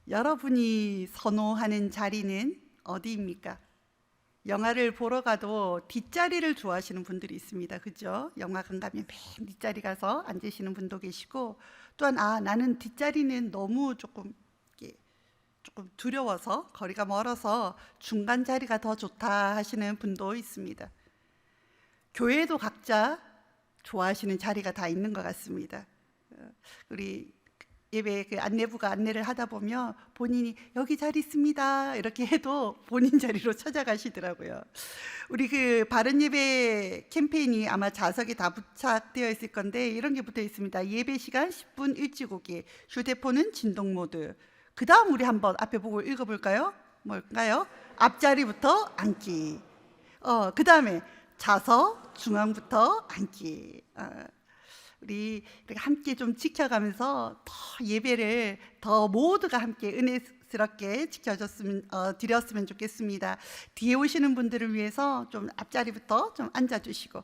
여러분이 선호하는 자리는 어디입니까? 영화를 보러 가도 뒷자리를 좋아하시는 분들이 있습니다. 그죠? 영화관 가면 맨 뒷자리 가서 앉으시는 분도 계시고, 또한 나는 뒷자리는 너무 조금 두려워서, 거리가 멀어서 중간 자리가 더 좋다 하시는 분도 있습니다. 교회도 각자 좋아하시는 자리가 다 있는 것 같습니다. 우리 예배 그 안내부가 안내를 하다 보면 본인이 여기 자리 있습니다 이렇게 해도 본인 자리로 찾아가시더라고요. 우리 그 바른 예배 캠페인이 아마 자석에 다 부착되어 있을 건데 이런 게 붙어 있습니다. 예배 시간 10분 일찍 오기, 휴대폰은 진동 모드. 그 다음 우리 한번 앞에 보고 읽어볼까요? 뭘까요? 앞자리부터 앉기. 그 다음에 좌석 중앙부터 앉기. 우리 함께 좀 지켜가면서 더 예배를 더 모두가 함께 은혜스럽게 드렸으면 좋겠습니다. 뒤에 오시는 분들을 위해서 좀 앞자리부터 좀 앉아주시고,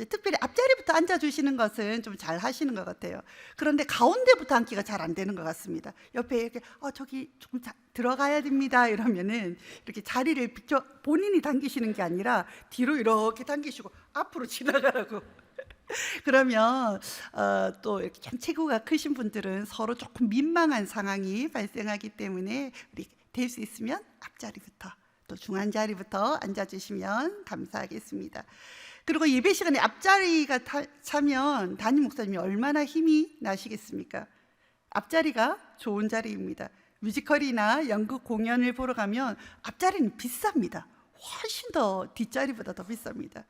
특별히 앞자리부터 앉아주시는 것은 좀 잘 하시는 것 같아요. 그런데 가운데부터 앉기가 잘 안 되는 것 같습니다. 옆에 이렇게 저기 조금 들어가야 됩니다 이러면은 이렇게 자리를 비켜 본인이 당기시는 게 아니라 뒤로 이렇게 당기시고 앞으로 지나가라고. 그러면 또 이렇게 좀 체구가 크신 분들은 서로 조금 민망한 상황이 발생하기 때문에 우리 될 수 있으면 앞자리부터 또 중간 자리부터 앉아주시면 감사하겠습니다. 그리고 예배 시간에 앞자리가 차면 담임 목사님이 얼마나 힘이 나시겠습니까? 앞자리가 좋은 자리입니다. 뮤지컬이나 연극 공연을 보러 가면 앞자리는 비쌉니다. 훨씬 더 뒷자리보다 더 비쌉니다.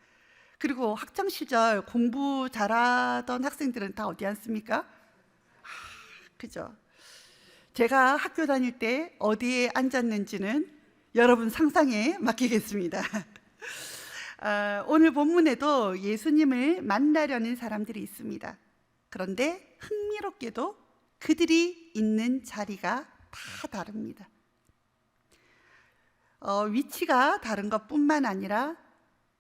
그리고 학창 시절 공부 잘하던 학생들은 다 어디 앉습니까? 그죠? 제가 학교 다닐 때 어디에 앉았는지는 여러분 상상에 맡기겠습니다. 오늘 본문에도 예수님을 만나려는 사람들이 있습니다. 그런데 흥미롭게도 그들이 있는 자리가 다 다릅니다. 위치가 다른 것뿐만 아니라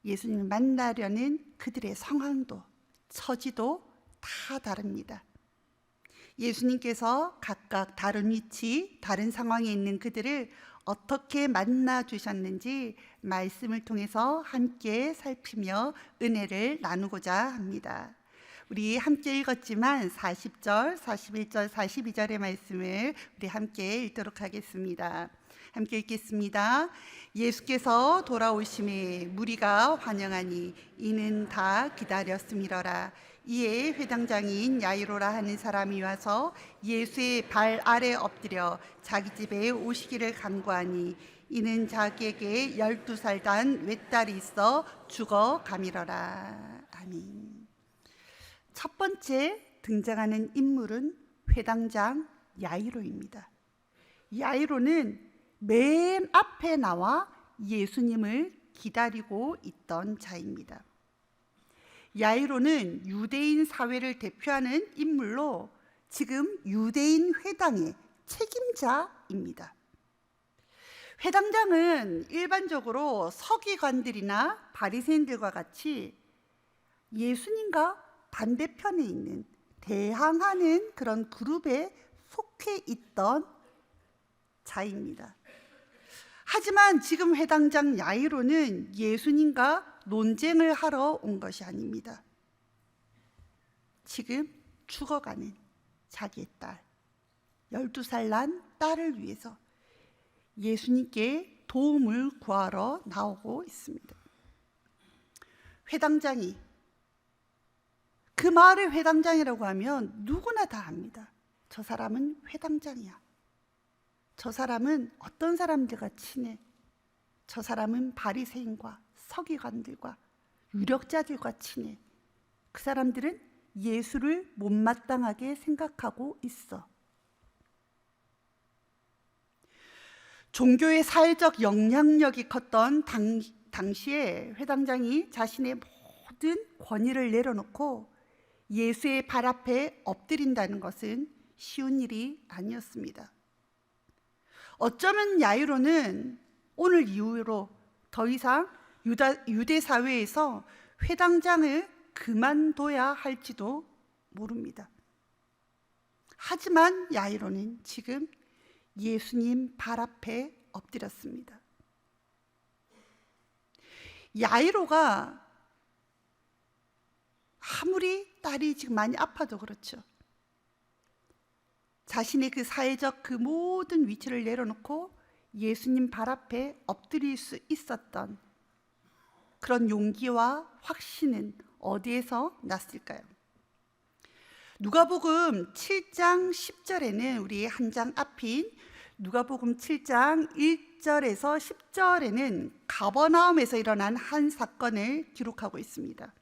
예수님을 만나려는 그들의 상황도 처지도 다 다릅니다. 예수님께서 각각 다른 위치, 다른 상황에 있는 그들을 어떻게 만나 주셨는지 말씀을 통해서 함께 살피며 은혜를 나누고자 합니다. 우리 함께 읽었지만 40절, 41절, 42절의 말씀을 우리 함께 읽도록 하겠습니다. 함께 읽겠습니다. 예수께서 돌아오심에 무리가 환영하니 이는 다 기다렸음이러라. 이에 회당장인 야이로라 하는 사람이 와서 예수의 발 아래 엎드려 자기 집에 오시기를 간구하니 이는 자기에게 12살 단 외딸이 있어 죽어가미러라. 아멘. 첫 번째 등장하는 인물은 회당장 야이로입니다. 야이로는 맨 앞에 나와 예수님을 기다리고 있던 자입니다. 야이로는 유대인 사회를 대표하는 인물로 지금 유대인 회당의 책임자입니다. 회당장은 일반적으로 서기관들이나 바리새인들과 같이 예수님과 반대편에 있는 대항하는 그런 그룹에 속해 있던 자입니다. 하지만 지금 회당장 야이로는 예수님과 논쟁을 하러 온 것이 아닙니다. 지금 죽어가는 자기의 딸, 12살 난 딸을 위해서 예수님께 도움을 구하러 나오고 있습니다. 회당장이, 그 마을의 회당장이라고 하면 누구나 다 압니다. 저 사람은 회당장이야. 저 사람은 어떤 사람들과 친해. 저 사람은 바리새인과 서기관들과 유력자들과 친해. 그 사람들은 예수를 못마땅하게 생각하고 있어. 종교의 사회적 영향력이 컸던 당시에 회당장이 자신의 모든 권위를 내려놓고 예수의 발 앞에 엎드린다는 것은 쉬운 일이 아니었습니다. 어쩌면 야이로는 오늘 이후로 더 이상 유대 사회에서 회당장을 그만둬야 할지도 모릅니다. 하지만 야이로는 지금 예수님 발 앞에 엎드렸습니다. 야이로가 아무리 딸이 지금 많이 아파도 그렇죠. 자신의 그 사회적 그 모든 위치를 내려놓고 예수님 발 앞에 엎드릴 수 있었던 그런 용기와 확신은 어디에서 났을까요? 누가복음 7장 10절에는 우리 한 장 앞인 누가복음 7장 1절에서 10절에는 가버나움에서 일어난 한 사건을 기록하고 있습니다.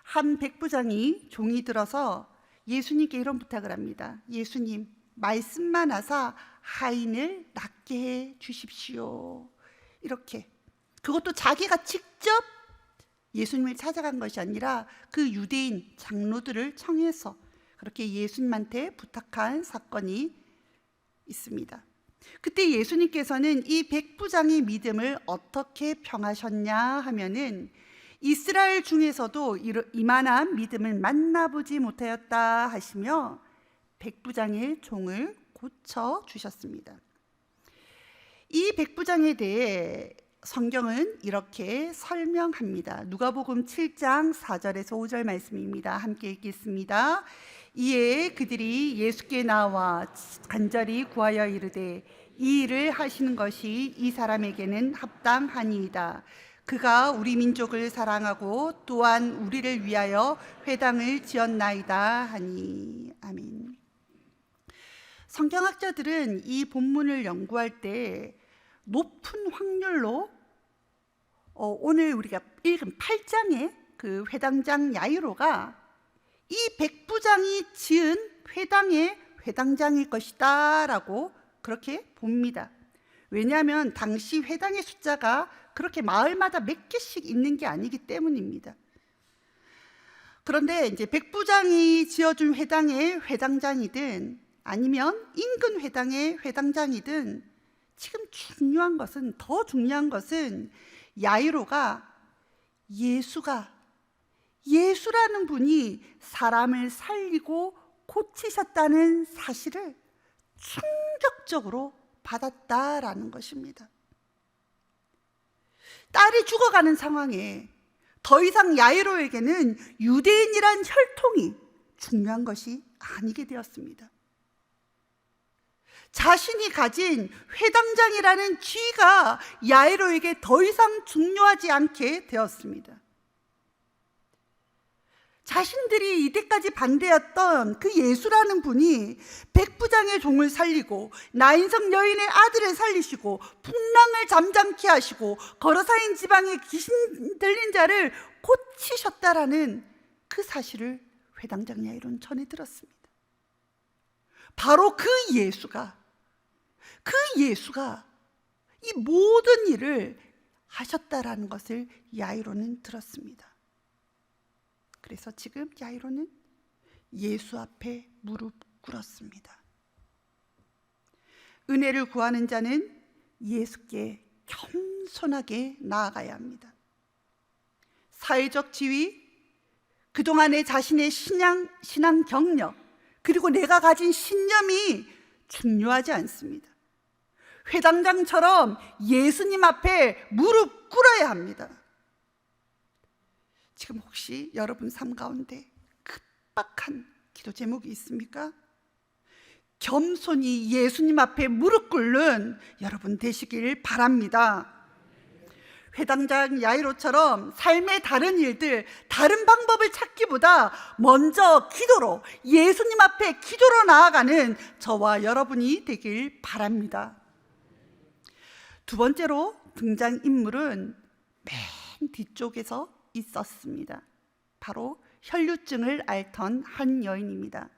한 백부장이 종이 들어서 예수님께 이런 부탁을 합니다. 예수님, 말씀만 하사 하인을 낫게 해 주십시오. 이렇게. 그것도 자기가 직접 예수님을 찾아간 것이 아니라 그 유대인 장로들을 청해서 그렇게 예수님한테 부탁한 사건이 있습니다. 그때 예수님께서는 이 백부장의 믿음을 어떻게 평하셨냐 하면은 이스라엘 중에서도 이만한 믿음을 만나보지 못하였다 하시며 백부장의 종을 고쳐 주셨습니다. 이 백부장에 대해 성경은 이렇게 설명합니다. 누가복음 7장 4절에서 5절 말씀입니다. 함께 읽겠습니다. 이에 그들이 예수께 나와 간절히 구하여 이르되 이 일을 하시는 것이 이 사람에게는 합당하니이다. 그가 우리 민족을 사랑하고 또한 우리를 위하여 회당을 지었나이다 하니. 아멘. 성경학자들은 이 본문을 연구할 때 높은 확률로 오늘 우리가 읽은 8장의 그 회당장 야이로가 이 백부장이 지은 회당의 회당장일 것이다 라고 그렇게 봅니다. 왜냐하면 당시 회당의 숫자가 그렇게 마을마다 몇 개씩 있는 게 아니기 때문입니다. 그런데 이제 백부장이 지어준 회당의 회당장이든 아니면 인근 회당의 회당장이든 지금 더 중요한 것은 야이로가 예수라는 분이 사람을 살리고 고치셨다는 사실을 충격적으로 받았다라는 것입니다. 딸이 죽어가는 상황에 더 이상 야이로에게는 유대인이란 혈통이 중요한 것이 아니게 되었습니다. 자신이 가진 회당장이라는 지위가 야이로에게 더 이상 중요하지 않게 되었습니다. 자신들이 이때까지 반대했던 그 예수라는 분이 백부장의 종을 살리고 나인성 여인의 아들을 살리시고 풍랑을 잠잠케 하시고 거러사인 지방의 귀신 들린 자를 고치셨다라는 그 사실을 회당장 야이로는 전해 들었습니다. 바로 그 예수가 이 모든 일을 하셨다라는 것을 야이로는 들었습니다. 그래서 지금 야이로는 예수 앞에 무릎 꿇었습니다. 은혜를 구하는 자는 예수께 겸손하게 나아가야 합니다. 사회적 지위, 그동안의 자신의 신앙 경력, 그리고 내가 가진 신념이 중요하지 않습니다. 회당장처럼 예수님 앞에 무릎 꿇어야 합니다. 지금 혹시 여러분 삶 가운데 급박한 기도 제목이 있습니까? 겸손히 예수님 앞에 무릎 꿇는 여러분 되시길 바랍니다. 회당장 야이로처럼 삶의 다른 일들, 다른 방법을 찾기보다 먼저 기도로, 예수님 앞에 기도로 나아가는 저와 여러분이 되길 바랍니다. 두 번째로 등장인물은 맨 뒤쪽에서 있었습니다. 바로 혈류증을 앓던 한 여인입니다.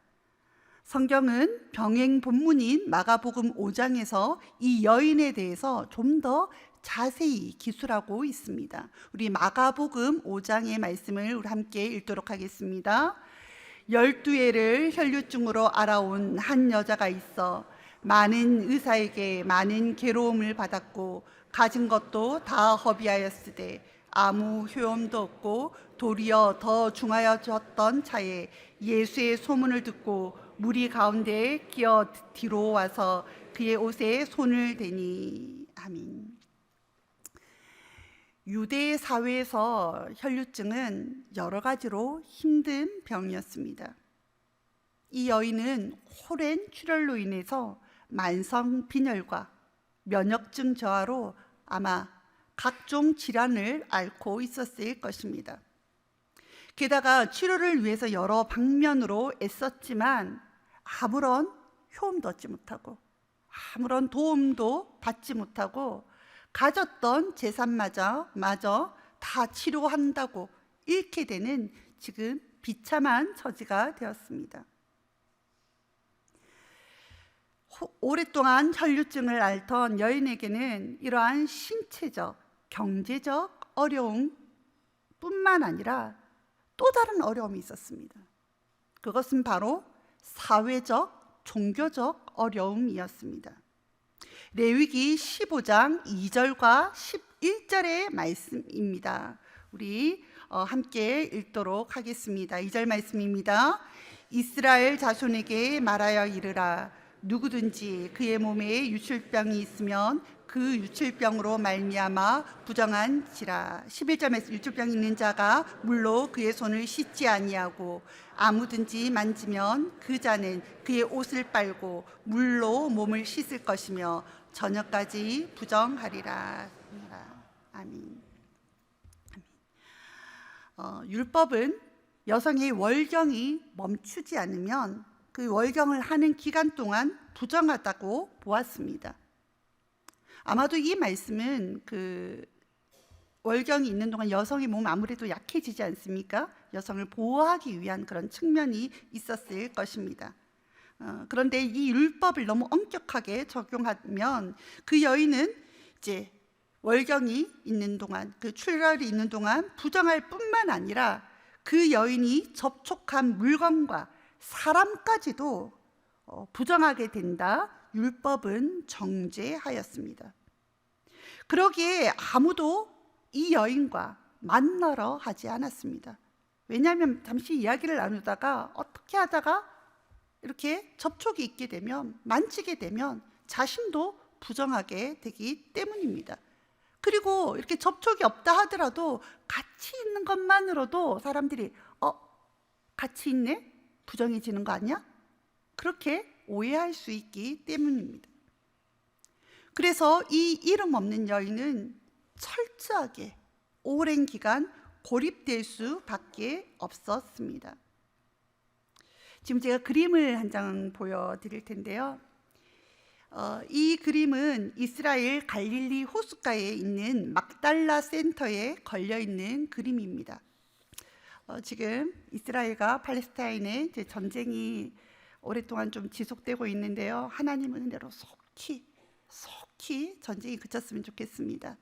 성경은 병행 본문인 마가복음 5장에서 이 여인에 대해서 좀 더 자세히 기술하고 있습니다. 우리 마가복음 5장의 말씀을 우리 함께 읽도록 하겠습니다. 12해를 혈류증으로 앓아온 한 여자가 있어 많은 의사에게 많은 괴로움을 받았고 가진 것도 다 허비하였으되 아무 효험도 없고 도리어 더 중하여졌던 차에 예수의 소문을 듣고 무리 가운데 끼어 뒤로 와서 그의 옷에 손을 대니. 아멘. 유대 사회에서 혈류증은 여러 가지로 힘든 병이었습니다. 이 여인은 오랜 출혈로 인해서 만성 빈혈과 면역증 저하로 아마 각종 질환을 앓고 있었을 것입니다. 게다가 치료를 위해서 여러 방면으로 애썼지만 아무런 효험도 얻지 못하고 아무런 도움도 받지 못하고 가졌던 재산마저 다 치료한다고 잃게 되는 지금 비참한 처지가 되었습니다. 오랫동안 혈류증을 앓던 여인에게는 이러한 신체적, 경제적 어려움뿐만 아니라 또 다른 어려움이 있었습니다. 그것은 바로 사회적, 종교적 어려움이었습니다. 레위기 15장 2절과 11절의 말씀입니다. 우리 함께 읽도록 하겠습니다. 2절 말씀입니다. 이스라엘 자손에게 말하여 이르라. 누구든지 그의 몸에 유출병이 있으면 그 유출병으로 말미암아 부정한지라. 11절 말씀. 유출병이 있는 자가 물로 그의 손을 씻지 아니하고 아무든지 만지면 그 자는 그의 옷을 빨고 물로 몸을 씻을 것이며 저녁까지 부정하리라. 아멘. 율법은 여성의 월경이 멈추지 않으면 그 월경을 하는 기간 동안 부정하다고 보았습니다. 아마도 이 말씀은 그 월경이 있는 동안 여성의 몸 아무래도 약해지지 않습니까? 여성을 보호하기 위한 그런 측면이 있었을 것입니다. 그런데 이 율법을 너무 엄격하게 적용하면 그 여인은 이제 월경이 있는 동안, 그 출혈이 있는 동안 부정할 뿐만 아니라 그 여인이 접촉한 물건과 사람까지도 부정하게 된다. 율법은 정죄하였습니다. 그러기에 아무도 이 여인과 만나러 하지 않았습니다. 왜냐하면 잠시 이야기를 나누다가 어떻게 하다가 이렇게 접촉이 있게 되면, 만지게 되면 자신도 부정하게 되기 때문입니다. 그리고 이렇게 접촉이 없다 하더라도 같이 있는 것만으로도 사람들이 같이 있네? 부정해지는 거 아니야? 그렇게 오해할 수 있기 때문입니다. 그래서 이 이름 없는 여인은 철저하게 오랜 기간 고립될 수밖에 없었습니다. 지금 제가 그림을 한 장 보여드릴 텐데요. 이 그림은 이스라엘 갈릴리 호숫가에 있는 막달라 센터에 걸려있는 그림입니다. 지금 이스라엘과 팔레스타인의 이제 전쟁이 오랫동안 좀 지속되고 있는데요. 하나님의 은혜로 속히 전쟁이 그쳤으면 좋겠습니다.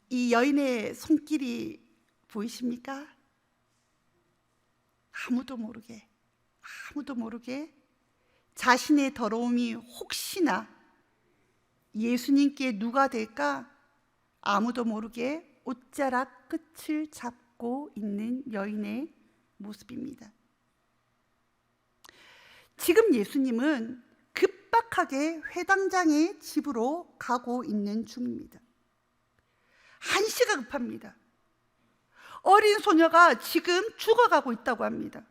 이 여인의 손길이 보이십니까? 아무도 모르게 자신의 더러움이 혹시나 예수님께 누가 될까 아무도 모르게 옷자락 끝을 잡고 있는 여인의 모습입니다. 지금 예수님은 급박하게 회당장의 집으로 가고 있는 중입니다. 한시가 급합니다. 어린 소녀가 지금 죽어가고 있다고 합니다.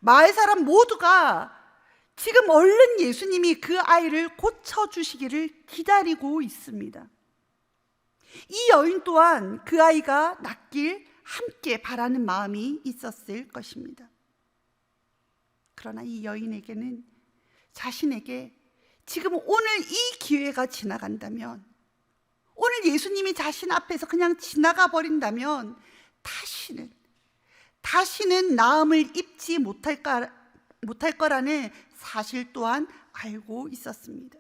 마을 사람 모두가 지금 얼른 예수님이 그 아이를 고쳐주시기를 기다리고 있습니다. 이 여인 또한 그 아이가 낫길 함께 바라는 마음이 있었을 것입니다. 그러나 이 여인에게는 자신에게 지금 오늘 이 기회가 지나간다면, 오늘 예수님이 자신 앞에서 그냥 지나가 버린다면 다시는 나음을 입지 못할 거라는 사실 또한 알고 있었습니다.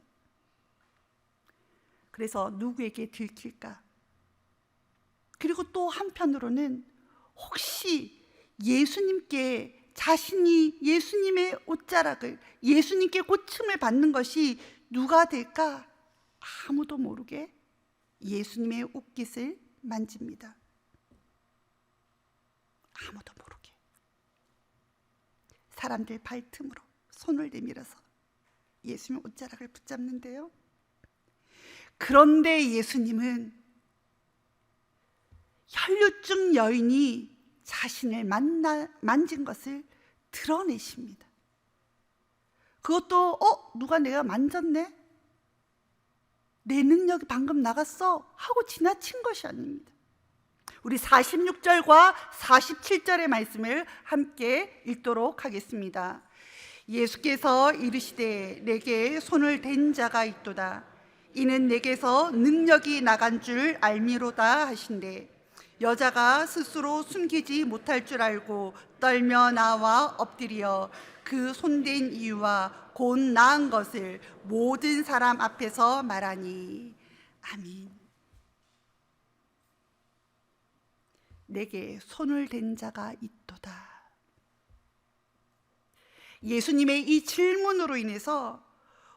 그래서 누구에게 들킬까? 그리고 또 한편으로는 혹시 예수님께 자신이 예수님의 옷자락을, 예수님께 고침을 받는 것이 누가 될까? 아무도 모르게 예수님의 옷깃을 만집니다. 아무도 모르게. 사람들 발틈으로 손을 내밀어서 예수님 옷자락을 붙잡는데요. 그런데 예수님은 혈류증 여인이 자신을 만진 것을 드러내십니다. 그것도 누가 내가 만졌네? 내 능력이 방금 나갔어? 하고 지나친 것이 아닙니다. 우리 46절과 47절의 말씀을 함께 읽도록 하겠습니다. 예수께서 이르시되 내게 손을 댄 자가 있도다. 이는 내게서 능력이 나간 줄 알미로다 하신대. 여자가 스스로 숨기지 못할 줄 알고 떨며 나와 엎드려 그 손댄 이유와 곧 나은 것을 모든 사람 앞에서 말하니 아멘. 내게 손을 댄 자가 있도다. 예수님의 이 질문으로 인해서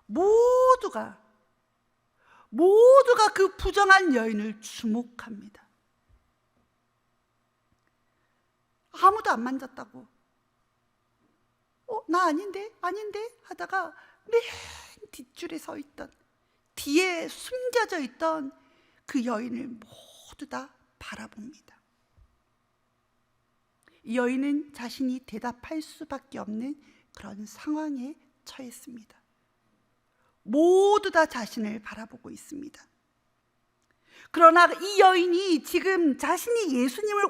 모두가 그 부정한 여인을 주목합니다. 아무도 안 만졌다고. 나 아닌데 하다가 맨 뒷줄에 서 있던, 뒤에 숨겨져 있던 그 여인을 모두 다 바라봅니다. 이 여인은 자신이 대답할 수밖에 없는 그런 상황에 처했습니다. 모두 다 자신을 바라보고 있습니다. 그러나 이 여인이 지금 자신이 예수님의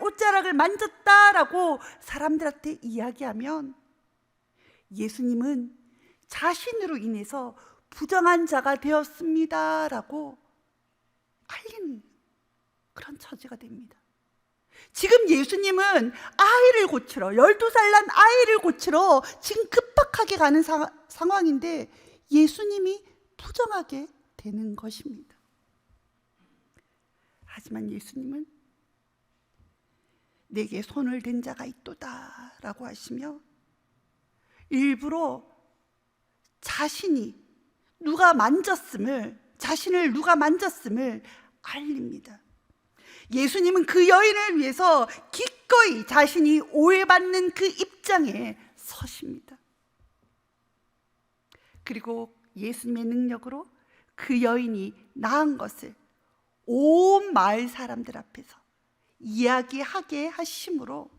옷자락을 만졌다라고 사람들한테 이야기하면 예수님은 자신으로 인해서 부정한 자가 되었습니다라고 알리는 그런 처지가 됩니다. 지금 예수님은 아이를 고치러, 12살 난 아이를 고치러 지금 급박하게 가는 상황인데 예수님이 부정하게 되는 것입니다. 하지만 예수님은 내게 손을 댄 자가 있도다 라고 하시며 일부러 자신을 누가 만졌음을 알립니다. 예수님은 그 여인을 위해서 기꺼이 자신이 오해받는 그 입장에 서십니다. 그리고 예수님의 능력으로 그 여인이 나은 것을 온 마을 사람들 앞에서 이야기하게 하심으로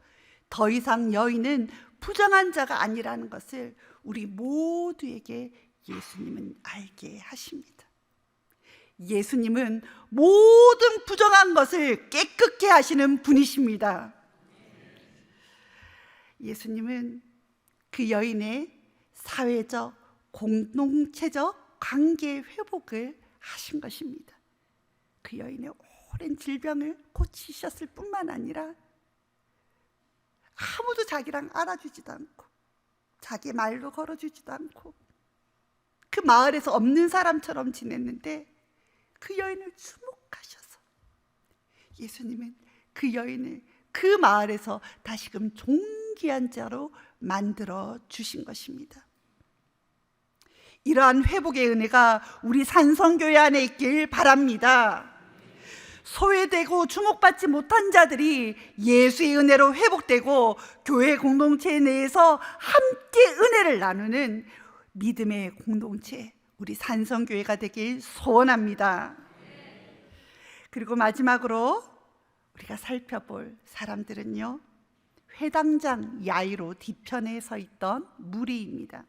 더 이상 여인은 부정한 자가 아니라는 것을 우리 모두에게 예수님은 알게 하십니다. 예수님은 모든 부정한 것을 깨끗게 하시는 분이십니다. 예수님은 그 여인의 사회적, 공동체적 관계 회복을 하신 것입니다. 그 여인의 오랜 질병을 고치셨을 뿐만 아니라 아무도 자기랑 알아주지도 않고 자기 말도 걸어주지도 않고 그 마을에서 없는 사람처럼 지냈는데 그 여인을 주목하셔서 예수님은 그 여인을 그 마을에서 다시금 존귀한 자로 만들어 주신 것입니다. 이러한 회복의 은혜가 우리 산성교회 안에 있길 바랍니다. 소외되고 주목받지 못한 자들이 예수의 은혜로 회복되고 교회 공동체 내에서 함께 은혜를 나누는 믿음의 공동체, 우리 산성교회가 되길 소원합니다. 그리고 마지막으로 우리가 살펴볼 사람들은요, 회당장 야이로 뒤편에 서 있던 무리입니다.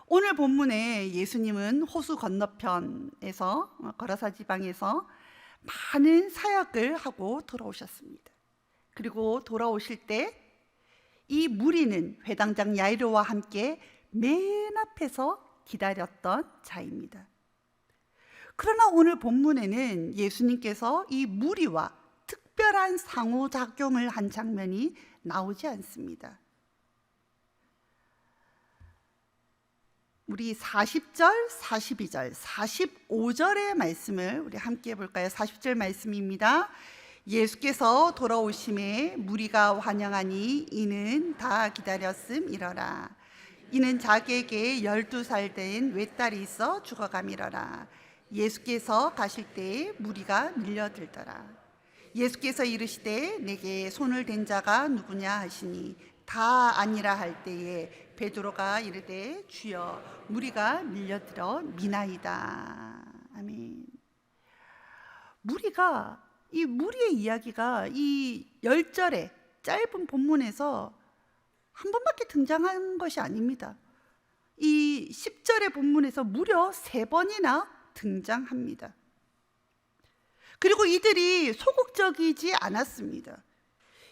오늘 본문에 예수님은 호수 건너편에서 거라사 지방에서 많은 사역을 하고 돌아오셨습니다. 그리고 돌아오실 때 이 무리는 회당장 야이로와 함께 맨 앞에서 기다렸던 자입니다. 그러나 오늘 본문에는 예수님께서 이 무리와 특별한 상호작용을 한 장면이 나오지 않습니다. 우리 40절, 42절, 45절의 말씀을 우리 함께 볼까요? 40절 말씀입니다. 예수께서 돌아오심에 무리가 환영하니 이는 다 기다렸음이러라. 이는 자기에게 12살 된 외딸이 있어 죽어감이러라. 예수께서 가실 때에 무리가 밀려들더라. 예수께서 이르시되 내게 손을 댄 자가 누구냐 하시니 다 아니라 할 때에 베드로가 이르되 주여 무리가 밀려들어 미나이다. 아멘. 이 무리의 이야기가 이 10절의 짧은 본문에서 한 번밖에 등장한 것이 아닙니다. 이 10절의 본문에서 무려 3번이나 등장합니다. 그리고 이들이 소극적이지 않았습니다.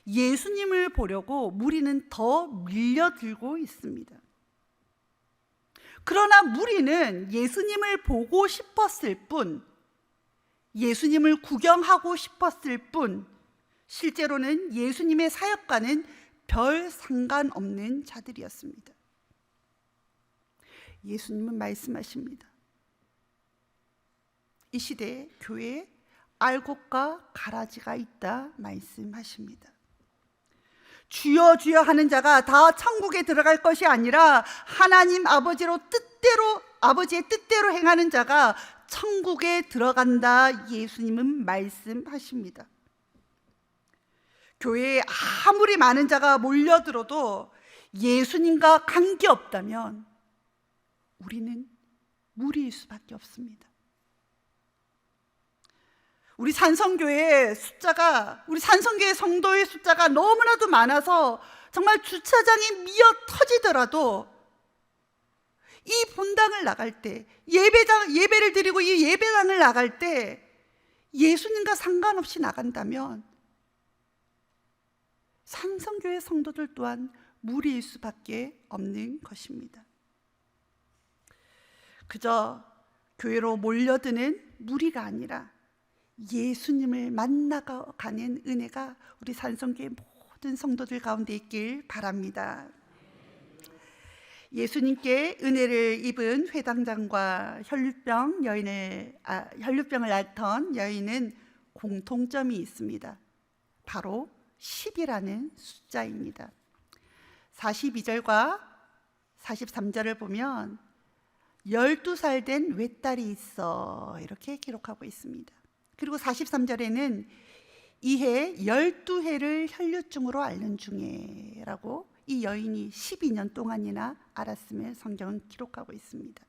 예수님을 보려고 무리는 더 밀려들고 있습니다. 그러나 무리는 예수님을 보고 싶었을 뿐, 예수님을 구경하고 싶었을 뿐, 실제로는 예수님의 사역과는 별 상관없는 자들이었습니다. 예수님은 말씀하십니다. 이 시대에 교회에 알곡과 가라지가 있다 말씀하십니다. 주여 주여 하는 자가 다 천국에 들어갈 것이 아니라 하나님 아버지의 뜻대로 행하는 자가 천국에 들어간다 예수님은 말씀하십니다. 교회에 아무리 많은 자가 몰려들어도 예수님과 관계없다면 우리는 무리일 수밖에 없습니다. 우리 산성교회 성도의 숫자가 너무나도 많아서 정말 주차장이 미어 터지더라도 이 본당을 나갈 때, 예배를 드리고 이 예배당을 나갈 때 예수님과 상관없이 나간다면 산성교회 성도들 또한 무리일 수밖에 없는 것입니다. 그저 교회로 몰려드는 무리가 아니라 예수님을 만나가는 은혜가 우리 산성교회 모든 성도들 가운데 있길 바랍니다. 예수님께 은혜를 입은 회당장과 혈루병을 앓던 여인은 공통점이 있습니다. 바로 10이라는 숫자입니다. 42절과 43절을 보면 12살 된 외딸이 있어 이렇게 기록하고 있습니다. 그리고 43절에는 이해 12해를 혈류증으로 앓는 중에 라고 이 여인이 12년 동안이나 앓았음을 성경은 기록하고 있습니다.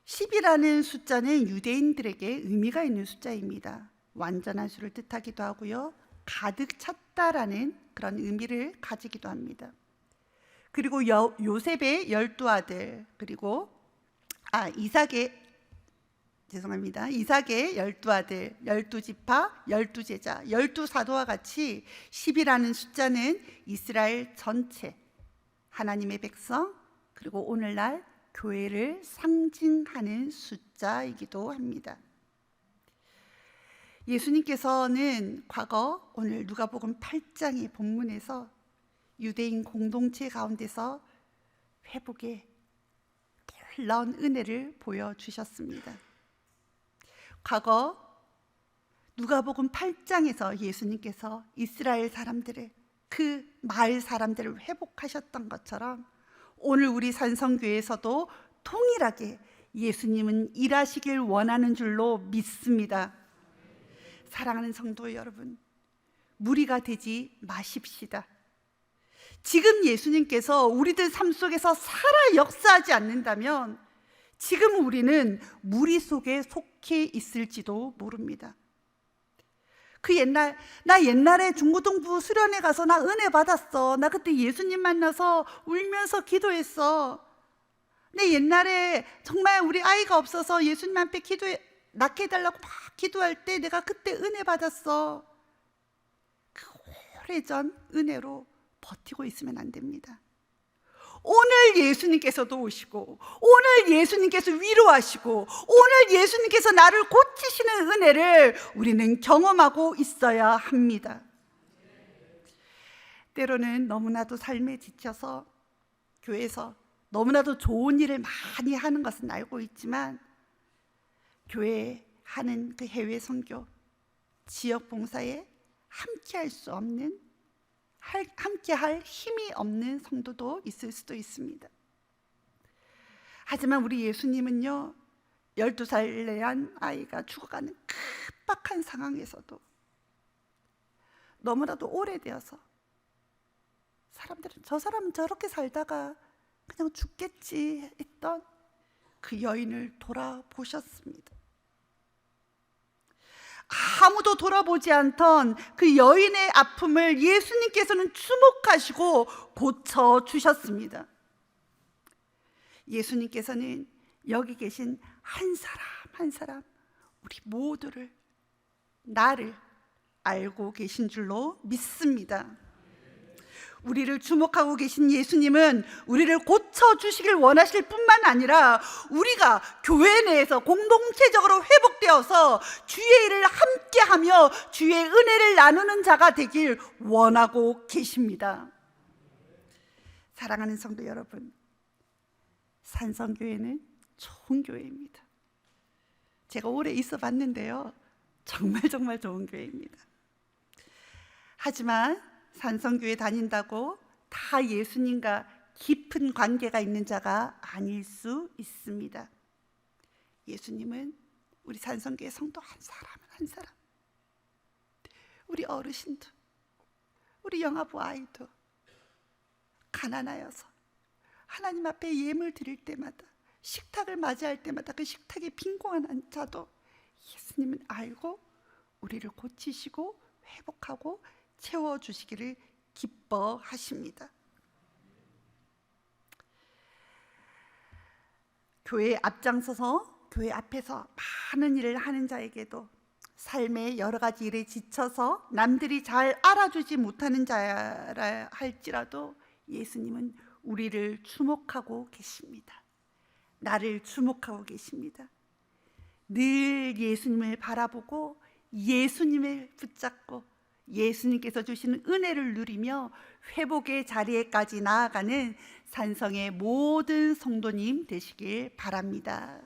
10이라는 숫자는 유대인들에게 의미가 있는 숫자입니다. 완전한 수를 뜻하기도 하고요, 가득 찼다라는 그런 의미를 가지기도 합니다. 그리고 요셉의 12아들, 그리고 이삭의 12아들, 12지파, 12제자, 12사도와 같이 10이라는 숫자는 이스라엘 전체, 하나님의 백성, 그리고 오늘날 교회를 상징하는 숫자이기도 합니다. 예수님께서는 과거 오늘 누가복음 8장의 본문에서 유대인 공동체 가운데서 회복의 놀라운 은혜를 보여주셨습니다. 과거 누가복음 8장에서 예수님께서 이스라엘 사람들을, 그 마을 사람들을 회복하셨던 것처럼 오늘 우리 산성교회에서도 동일하게 예수님은 일하시길 원하는 줄로 믿습니다. 사랑하는 성도 여러분, 무리가 되지 마십시다. 지금 예수님께서 우리들 삶 속에서 살아 역사하지 않는다면 지금 우리는 무리 속에 속해 있을지도 모릅니다. 나 옛날에 중고등부 수련회 가서 나 은혜 받았어. 나 그때 예수님 만나서 울면서 기도했어. 내 옛날에 정말 우리 아이가 없어서 예수님 앞에 낳게 해달라고 막 기도할 때 내가 그때 은혜 받았어. 그 오래전 은혜로 버티고 있으면 안 됩니다. 오늘 예수님께서도 오시고, 오늘 예수님께서 위로하시고, 오늘 예수님께서 나를 고치시는 은혜를 우리는 경험하고 있어야 합니다. 때로는 너무나도 삶에 지쳐서 교회에서 너무나도 좋은 일을 많이 하는 것은 알고 있지만 교회에 하는 그 해외 선교, 지역 봉사에 함께할 수 없는, 함께할 힘이 없는 성도도 있을 수도 있습니다. 하지만 우리 예수님은요, 12살 난 아이가 죽어가는 팍팍한 상황에서도 너무나도 오래되어서 사람들은 저 사람은 저렇게 살다가 그냥 죽겠지 했던 그 여인을 돌아보셨습니다. 아무도 돌아보지 않던 그 여인의 아픔을 예수님께서는 주목하시고 고쳐주셨습니다. 예수님께서는 여기 계신 한 사람 한 사람 우리 모두를, 나를 알고 계신 줄로 믿습니다. 우리를 주목하고 계신 예수님은 우리를 고쳐주시길 원하실 뿐만 아니라 우리가 교회 내에서 공동체적으로 회복되어서 주의 일을 함께하며 주의 은혜를 나누는 자가 되길 원하고 계십니다. 사랑하는 성도 여러분, 산성교회는 좋은 교회입니다. 제가 오래 있어 봤는데요, 정말 좋은 교회입니다. 하지만 산성교회 다닌다고 다 예수님과 깊은 관계가 있는 자가 아닐 수 있습니다. 예수님은 우리 산성교회 성도 한 사람 한 사람, 우리 어르신도, 우리 영아부 아이도 가난하여서 하나님 앞에 예물 드릴 때마다, 식탁을 맞이할 때마다 그 식탁에 빈곤한 자도 예수님은 알고 우리를 고치시고 회복하고 채워주시기를 기뻐하십니다. 교회에 앞장서서 교회 앞에서 많은 일을 하는 자에게도 삶의 여러 가지 일에 지쳐서 남들이 잘 알아주지 못하는 자라 할지라도 예수님은 우리를 주목하고 계십니다. 나를 주목하고 계십니다. 늘 예수님을 바라보고 예수님을 붙잡고 예수님께서 주시는 은혜를 누리며 회복의 자리에까지 나아가는 산성의 모든 성도님 되시길 바랍니다.